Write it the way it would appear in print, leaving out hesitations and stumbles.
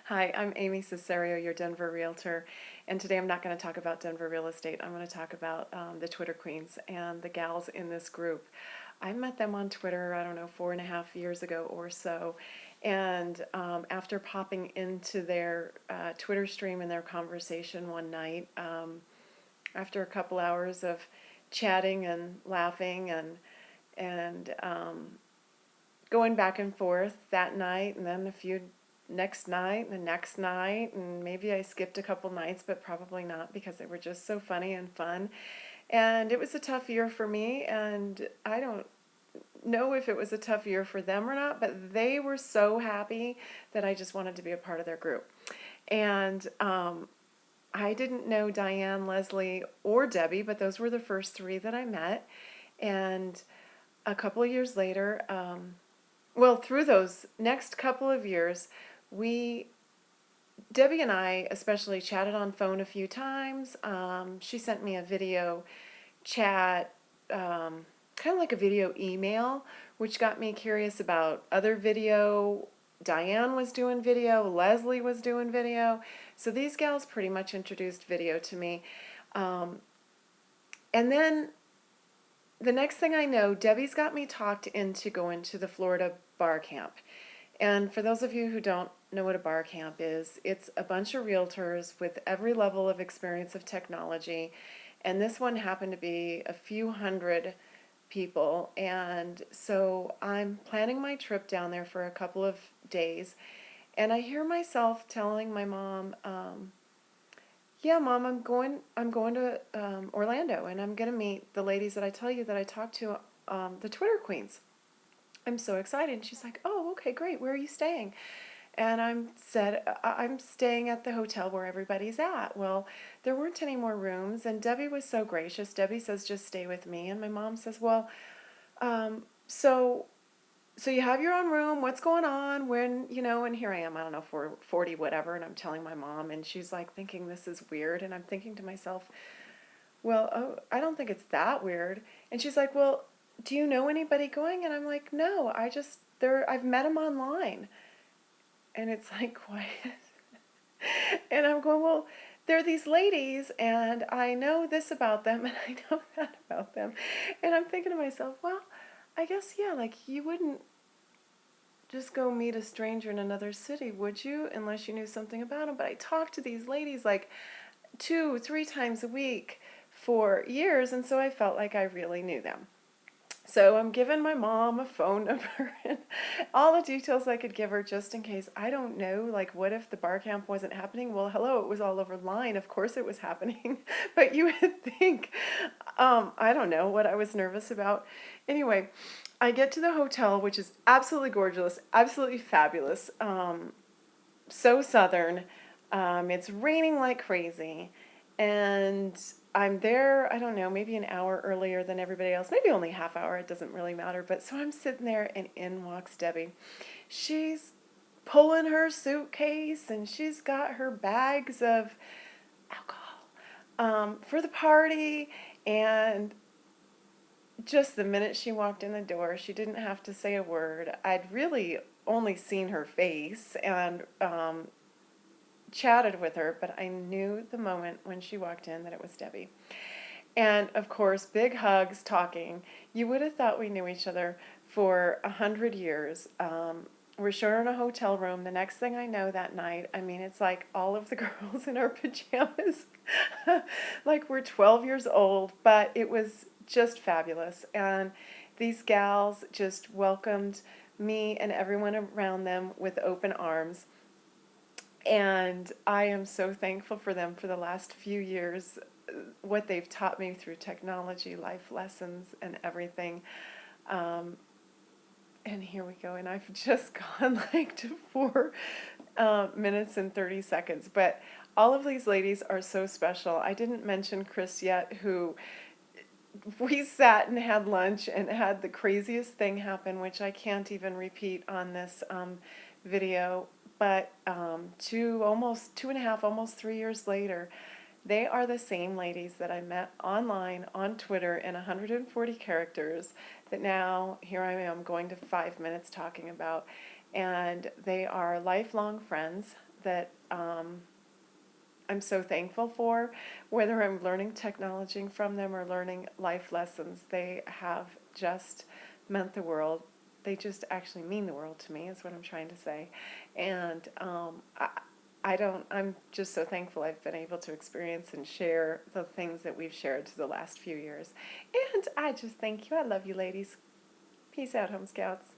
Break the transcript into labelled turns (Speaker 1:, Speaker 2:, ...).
Speaker 1: Hi, I'm Amy Cesario, your Denver Realtor, and today I'm not going to talk about Denver real estate. I'm going to talk about the Twitter Queens and the gals in this group. I met them on Twitter, I don't know, 4.5 years ago or so, and after popping into their Twitter stream and their conversation one night, after a couple hours of chatting and laughing and going back and forth that night, and then a few next night, and the next night, and maybe I skipped a couple nights, but probably not because they were just so funny and fun. And it was a tough year for me, and I don't know if it was a tough year for them or not, but they were so happy that I just wanted to be a part of their group. And I didn't know Diane, Leslie, or Debbie, but those were the first three that I met. And a couple of years later, well, through those next couple of years, we, Debbie and I especially chatted on phone a few times. She sent me a video chat, kind of like a video email, which got me curious about other video. Diane was doing video, Leslie was doing video. So these gals pretty much introduced video to me. Um, and then the next thing I know, Debbie's got me talked into going to the Florida bar camp. And for those of you who don't know what a bar camp is, it's a bunch of realtors with every level of experience of technology. And this one happened to be a few hundred people. And so I'm planning my trip down there for a couple of days. And I hear myself telling my mom, yeah, Mom, I'm going to Orlando, and I'm going to meet the ladies that I tell you that I talked to, the Twitter Queens. I'm so excited. And she's like, oh, okay, great. Where are you staying? And I'm staying at the hotel where everybody's at. Well, there weren't any more rooms, and Debbie was so gracious. Debbie says, just stay with me. And my mom says, well, um, so so you have your own room. What's going on? And here I am, I don't know, for 40, whatever, and I'm telling my mom, and she's like thinking this is weird, and I'm thinking to myself, well, oh, I don't think it's that weird. And she's like, well, do you know anybody going? And I'm like, no, I've met them online. And it's like quiet. And I'm going, well, they're these ladies, and I know this about them, and I know that about them. And I'm thinking to myself, well, I guess, yeah, like you wouldn't just go meet a stranger in another city, would you? Unless you knew something about them. But I talked to these ladies like 2, 3 times a week for years, and so I felt like I really knew them. So I'm giving my mom a phone number and all the details I could give her just in case. I don't know, like, what if the bar camp wasn't happening? Well, hello, it was all over line. Of course it was happening. But you would think, I don't know what I was nervous about. Anyway, I get to the hotel, which is absolutely gorgeous, absolutely fabulous, so southern. It's raining like crazy. And I'm there, I don't know, maybe an hour earlier than everybody else, maybe only a half hour, it doesn't really matter. But so I'm sitting there, and in walks Debbie. She's pulling her suitcase, and she's got her bags of alcohol for the party. And just the minute she walked in the door, she didn't have to say a word. I'd really only seen her face and chatted with her, but I knew the moment when she walked in that it was Debbie. And of course, big hugs, talking. You would have thought we knew each other for 100 years. We're sharing a hotel room. The next thing I know that night, I mean, it's like all of the girls in our pajamas, like we're 12 years old, but it was just fabulous. And these gals just welcomed me and everyone around them with open arms. And I am so thankful for them for the last few years, what they've taught me through technology, life lessons, and everything. Um, and here we go. And I've just gone like to 4 minutes and 30 seconds. But all of these ladies are so special. I didn't mention Chris yet, who we sat and had lunch and had the craziest thing happen, which I can't even repeat on this video. But 2.5, almost 3 years later, they are the same ladies that I met online on Twitter in 140 characters that now here I am going to 5 minutes talking about. And they are lifelong friends. that I'm so thankful for, whether I'm learning technology from them or learning life lessons. They have just meant the world. They just actually mean the world to me, is what I'm trying to say. And I'm just so thankful I've been able to experience and share the things that we've shared through the last few years. And I just thank you. I love you, ladies. Peace out, Home Scouts.